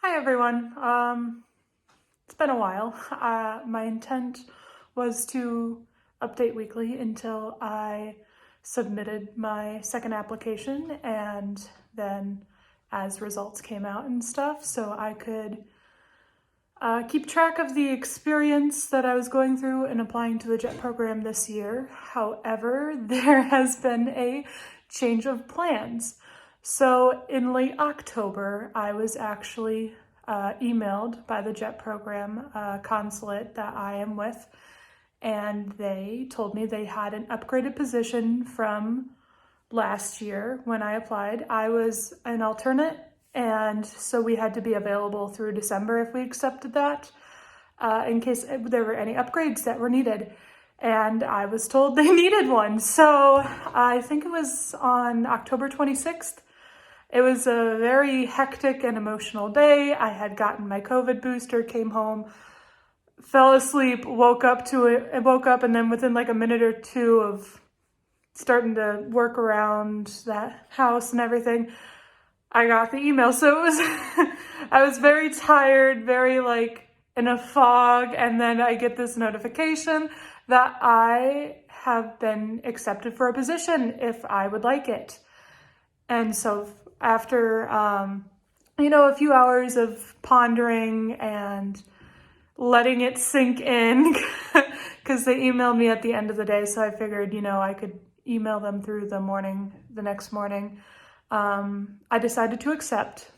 Hi everyone. It's been a while. My intent was to update weekly until I submitted my second application and then as results came out and stuff, so I could keep track of the experience that I was going through in applying to the JET program this year. However, there has been a change of plans. So in late October, I was actually emailed by the JET program consulate that I am with, and they told me they had an upgraded position from last year when I applied. I was an alternate, and so we had to be available through December if we accepted that, in case there were any upgrades that were needed. And I was told they needed one. So I think it was on October 26th. It was a very hectic and emotional day. I had gotten my COVID booster, came home, fell asleep, woke up, and then within like a minute or two of starting to work around that house and everything, I got the email. So it was, I was very tired, very like in a fog. And then I get this notification that I have been accepted for a position if I would like it. And so after, a few hours of pondering and letting it sink in, because they emailed me at the end of the day. So I figured, I could email them through the next morning. I decided to accept,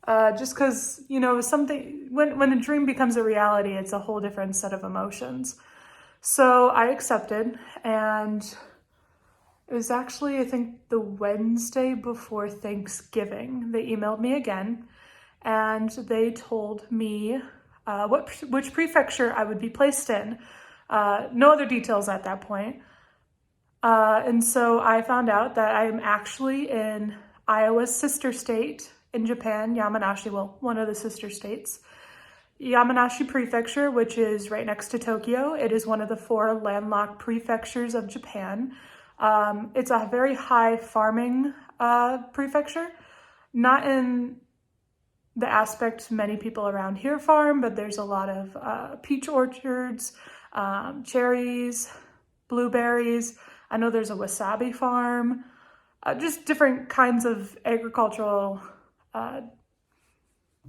just because, something, when a dream becomes a reality, it's a whole different set of emotions. So I accepted, and it was actually, I think, the Wednesday before Thanksgiving. They emailed me again, and they told me which prefecture I would be placed in. No other details at that point. And so I found out that I am actually in Iowa's sister state in Japan, Yamanashi, one of the sister states. Yamanashi Prefecture, which is right next to Tokyo. It is one of the 4 landlocked prefectures of Japan. It's a very high farming prefecture, not in the aspect many people around here farm, but there's a lot of peach orchards, cherries, blueberries. I know there's a wasabi farm, just different kinds of agricultural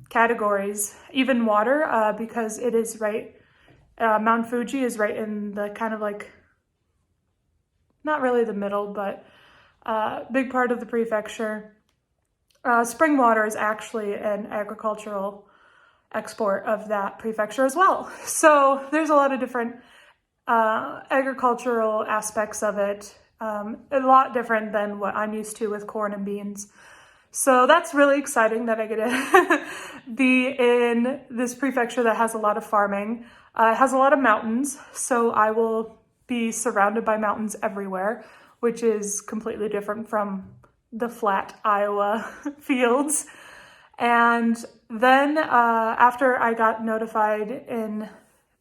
categories, even water, because it is right, Mount Fuji is right in the kind of like, not really the middle, but big part of the prefecture. Spring water is actually an agricultural export of that prefecture as well. So there's a lot of different agricultural aspects of it, a lot different than what I'm used to with corn and beans. So that's really exciting that I get to be in this prefecture that has a lot of farming. It has a lot of mountains, so I will be surrounded by mountains everywhere, which is completely different from the flat Iowa fields. And then after I got notified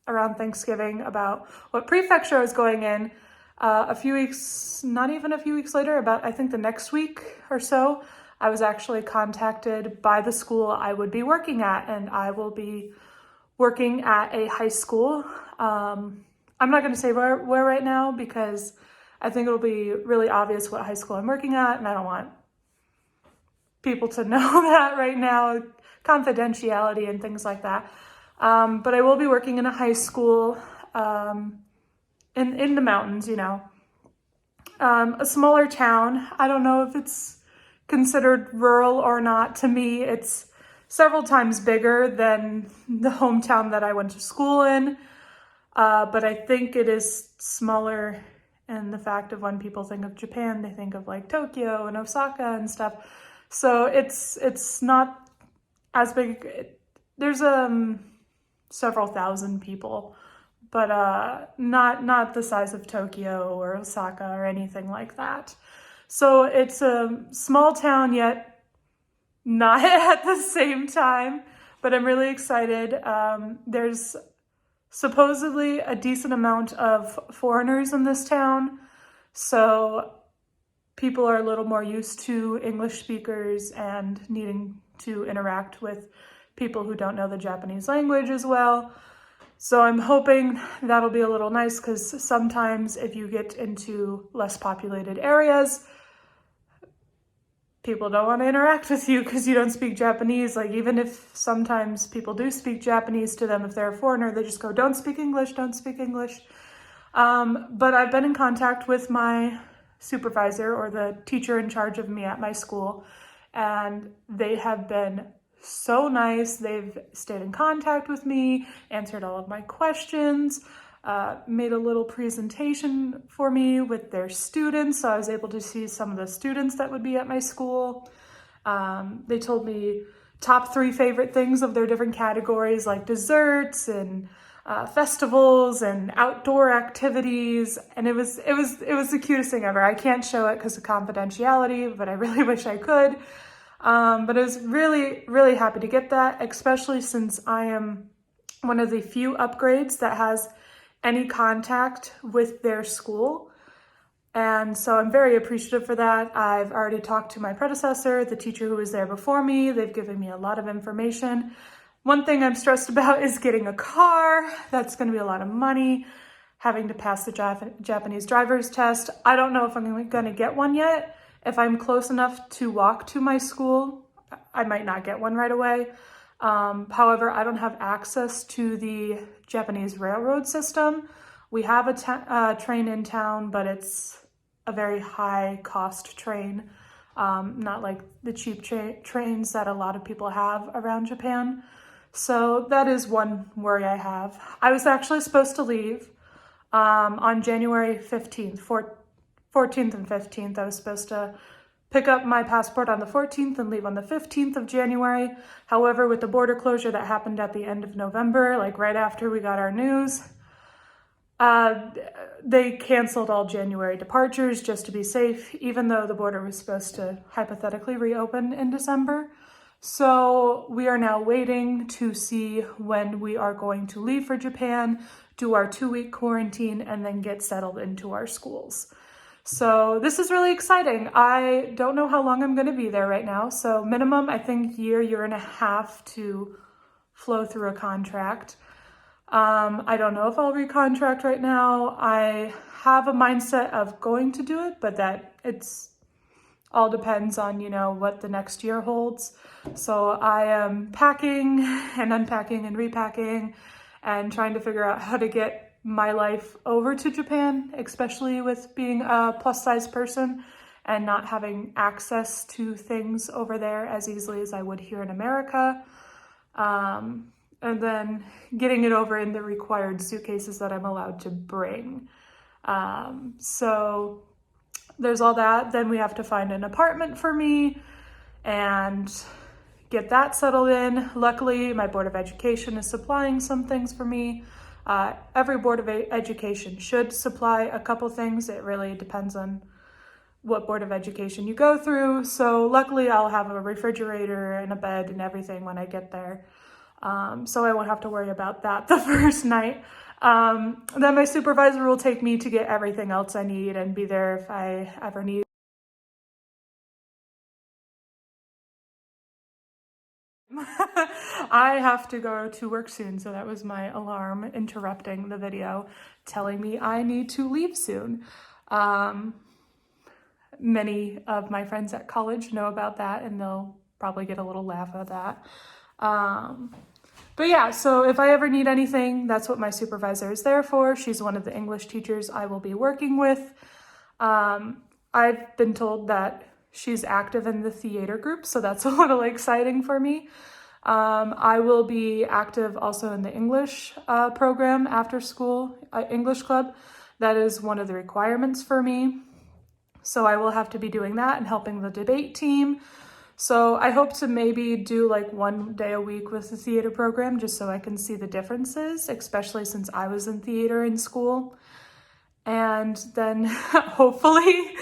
around Thanksgiving about what prefecture I was going in, a few weeks, not even a few weeks later, about I think the next week or so, I was actually contacted by the school I would be working at, and I will be working at a high school. I'm not going to say where right now because I think it'll be really obvious what high school I'm working at, and I don't want people to know that right now, confidentiality and things like that. But I will be working in a high school in the mountains, a smaller town. I don't know if it's considered rural or not. To me, it's several times bigger than the hometown that I went to school in. But I think it is smaller in the fact of when people think of Japan, they think of like Tokyo and Osaka and stuff. So it's not as big. There's several thousand people, but not the size of Tokyo or Osaka or anything like that. So it's a small town, yet not at the same time, but I'm really excited. There's supposedly a decent amount of foreigners in this town, so people are a little more used to English speakers and needing to interact with people who don't know the Japanese language as well. So I'm hoping that'll be a little nice, because sometimes if you get into less populated areas, people don't want to interact with you because you don't speak Japanese. Like, even if sometimes people do speak Japanese to them, if they're a foreigner, they just go, don't speak English, don't speak English. But I've been in contact with my supervisor, or the teacher in charge of me at my school, and they have been so nice. They've stayed in contact with me, answered all of my questions, made a little presentation for me with their students, so I was able to see some of the students that would be at my school. They told me top 3 favorite things of their different categories, like desserts and festivals and outdoor activities, and it was the cutest thing ever. I can't show it because of confidentiality, but I really wish I could. But I was really, really happy to get that, especially since I am one of the few upgrades that has any contact with their school. And so I'm very appreciative for that. I've already talked to my predecessor, the teacher who was there before me. They've given me a lot of information. One thing I'm stressed about is getting a car. That's going to be a lot of money. Having to pass the Japanese driver's test. I don't know if I'm going to get one yet. If I'm close enough to walk to my school, I might not get one right away. However, I don't have access to the Japanese railroad system. We have a train in town, but it's a very high cost train, not like the cheap trains that a lot of people have around Japan. So that is one worry I have. I was actually supposed to leave on January 15th, 14th and 15th. I was supposed to pick up my passport on the 14th and leave on the 15th of January. However, with the border closure that happened at the end of November, like right after we got our news, they canceled all January departures just to be safe, even though the border was supposed to hypothetically reopen in December. So we are now waiting to see when we are going to leave for Japan, do our 2-week quarantine, and then get settled into our schools. So this is really exciting. I don't know how long I'm going to be there right now. So minimum, I think year and a half to flow through a contract. I don't know if I'll recontract right now. I have a mindset of going to do it, but that it's all depends on, what the next year holds. So I am packing and unpacking and repacking and trying to figure out how to get my life over to Japan, especially with being a plus size person and not having access to things over there as easily as I would here in America. And then getting it over in the required suitcases that I'm allowed to bring. So there's all that. Then we have to find an apartment for me and get that settled in. Luckily, my Board of Education is supplying some things for me. Every Board of Education should supply a couple things. It really depends on what Board of Education you go through. So luckily I'll have a refrigerator and a bed and everything when I get there. So I won't have to worry about that the first night. Then my supervisor will take me to get everything else I need and be there if I ever need. I have to go to work soon, so that was my alarm interrupting the video, telling me I need to leave soon. Many of my friends at college know about that, and they'll probably get a little laugh at that. But yeah, so if I ever need anything, that's what my supervisor is there for. She's one of the English teachers I will be working with. I've been told that she's active in the theater group, so that's a little exciting for me. I will be active also in the English program after school, English club. That is one of the requirements for me. So I will have to be doing that and helping the debate team. So I hope to maybe do like 1 day a week with the theater program just so I can see the differences, especially since I was in theater in school. And then hopefully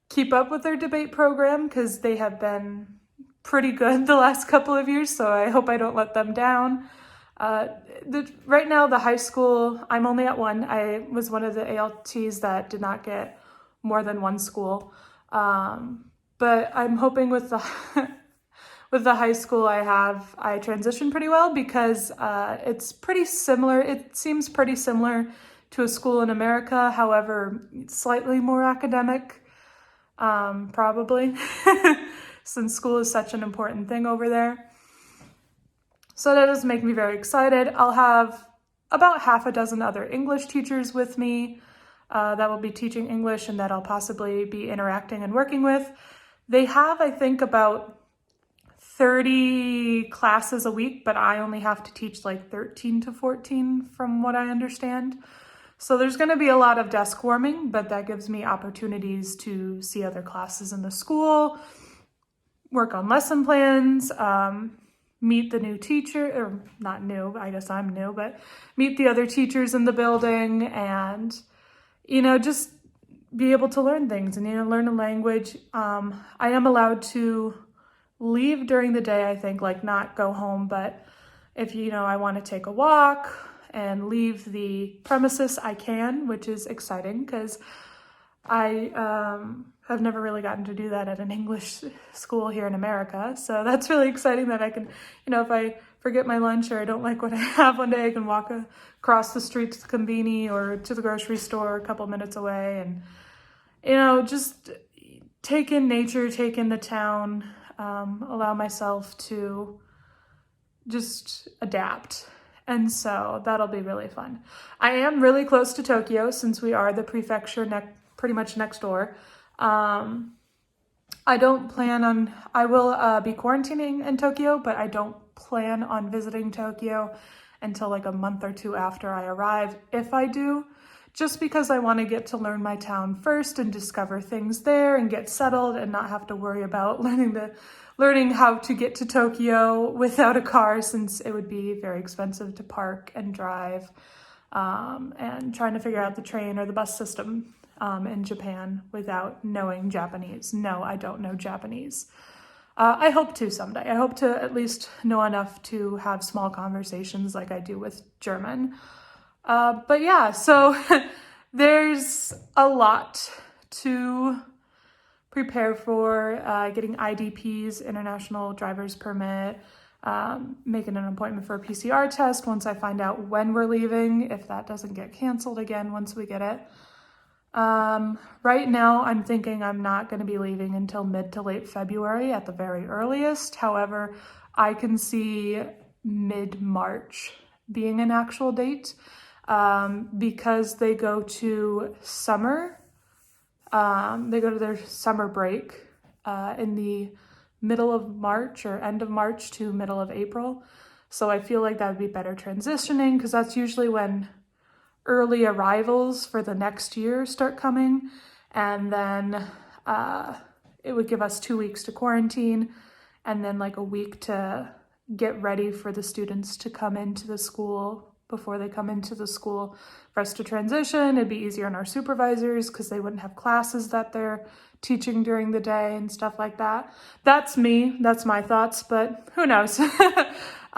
keep up with their debate program because they have been pretty good the last couple of years, so I hope I don't let them down. Right now, the high school, I'm only at one. I was one of the ALTs that did not get more than one school. But I'm hoping with with the high school I transitioned pretty well because it's pretty similar. It seems pretty similar to a school in America, however, slightly more academic, probably, since school is such an important thing over there. So that does make me very excited. I'll have about half a dozen other English teachers with me that will be teaching English and that I'll possibly be interacting and working with. They have, I think, about 30 classes a week, but I only have to teach like 13 to 14 from what I understand. So there's going to be a lot of desk warming, but that gives me opportunities to see other classes in the school, work on lesson plans, meet the new teacher, or not new, I guess I'm new, but meet the other teachers in the building and, just be able to learn things and, learn a language. I am allowed to leave during the day, I think, like not go home, but if, I want to take a walk and leave the premises, I can, which is exciting because I have never really gotten to do that at an English school here in America. So that's really exciting that I can, if I forget my lunch or I don't like what I have one day, I can walk across the street to the conveni or to the grocery store a couple minutes away and, just take in nature, take in the town, allow myself to just adapt. And so that'll be really fun. I am really close to Tokyo since we are the prefecture pretty much next door. I will be quarantining in Tokyo, but I don't plan on visiting Tokyo until like a month or two after I arrive, if I do, just because I want to get to learn my town first and discover things there and get settled and not have to worry about learning how to get to Tokyo without a car, since it would be very expensive to park and drive, and trying to figure out the train or the bus system in Japan without knowing Japanese. No, I don't know Japanese. I hope to someday. I hope to at least know enough to have small conversations like I do with German. But yeah, so there's a lot to prepare for, getting IDPs, International Driver's Permit, making an appointment for a PCR test once I find out when we're leaving, if that doesn't get canceled again once we get it. Right now, I'm thinking I'm not going to be leaving until mid to late February at the very earliest. However, I can see mid-March being an actual date, because they go to summer. They go to their summer break in the middle of March or end of March to middle of April. So I feel like that would be better transitioning because that's usually when early arrivals for the next year start coming. And then it would give us 2 weeks to quarantine and then like a week to get ready for the students to come into the school before they come into the school for us to transition. It'd be easier on our supervisors because they wouldn't have classes that they're teaching during the day and stuff like that. That's me. That's my thoughts, but who knows?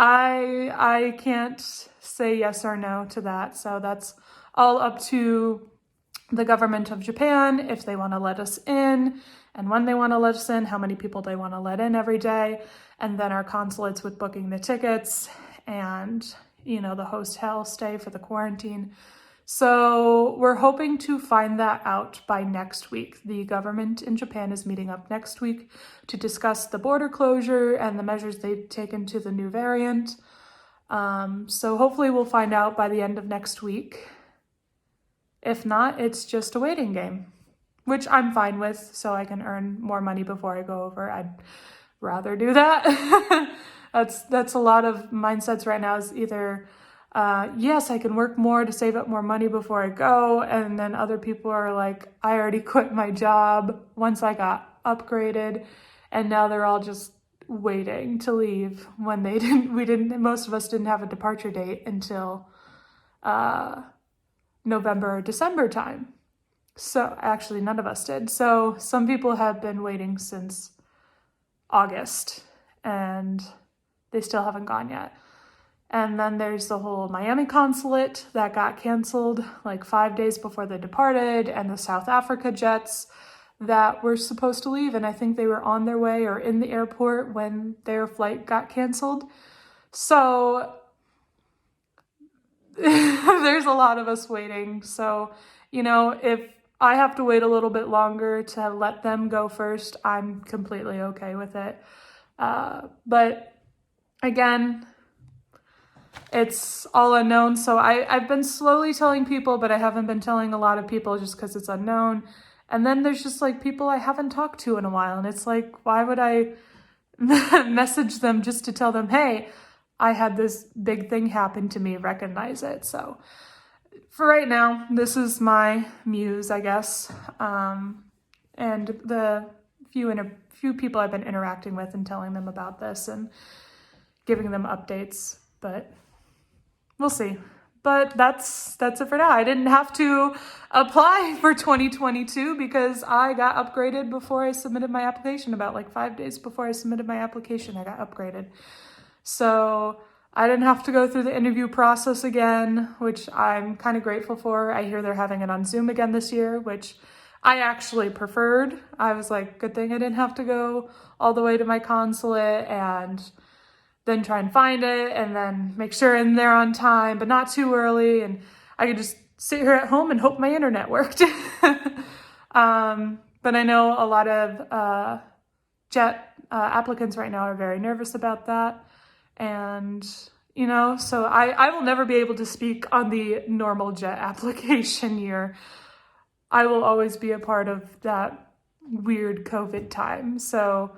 I can't say yes or no to that. So that's all up to the government of Japan, if they want to let us in and when they want to let us in, how many people they want to let in every day. And then our consulates with booking the tickets and the hotel stay for the quarantine. So we're hoping to find that out by next week. The government in Japan is meeting up next week to discuss the border closure and the measures they've taken to the new variant. So hopefully we'll find out by the end of next week. If not, it's just a waiting game, which I'm fine with, so I can earn more money before I go over. I'd rather do that. That's a lot of mindsets right now, is either yes, I can work more to save up more money before I go, and then other people are like, I already quit my job once I got upgraded, and now they're all just waiting to leave when most of us didn't have a departure date until November or December time. So actually none of us did. So some people have been waiting since August and they still haven't gone yet. And then there's the whole Miami consulate that got canceled like 5 days before they departed, and the South Africa jets that were supposed to leave, and I think they were on their way or in the airport when their flight got canceled. So there's a lot of us waiting. So, you know, if I have to wait a little bit longer to let them go first, I'm completely okay with it. But again, it's all unknown. So I've been slowly telling people, but I haven't been telling a lot of people just because it's unknown. And then there's just like people I haven't talked to in a while. And it's like, why would I message them just to tell them, hey, I had this big thing happen to me, recognize it. So for right now, this is my muse, I guess. And the few people I've been interacting with and telling them about this and giving them updates, but we'll see. But that's it for now. I didn't have to apply for 2022 because I got upgraded before I submitted my application. About like 5 days before I submitted my application, I got upgraded. So I didn't have to go through the interview process again, which I'm kind of grateful for. I hear they're having it on Zoom again this year, which I actually preferred. I was like, good thing I didn't have to go all the way to my consulate and then try and find it and then make sure I'm there on time, but not too early. And I could just sit here at home and hope my internet worked. But I know a lot of jet applicants right now are very nervous about that. And, you know, so I will never be able to speak on the normal jet application year. I will always be a part of that weird COVID time. So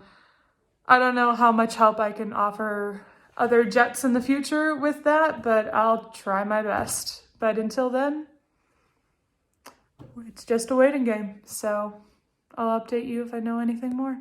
I don't know how much help I can offer other jets in the future with that, but I'll try my best. But until then, it's just a waiting game. So I'll update you if I know anything more.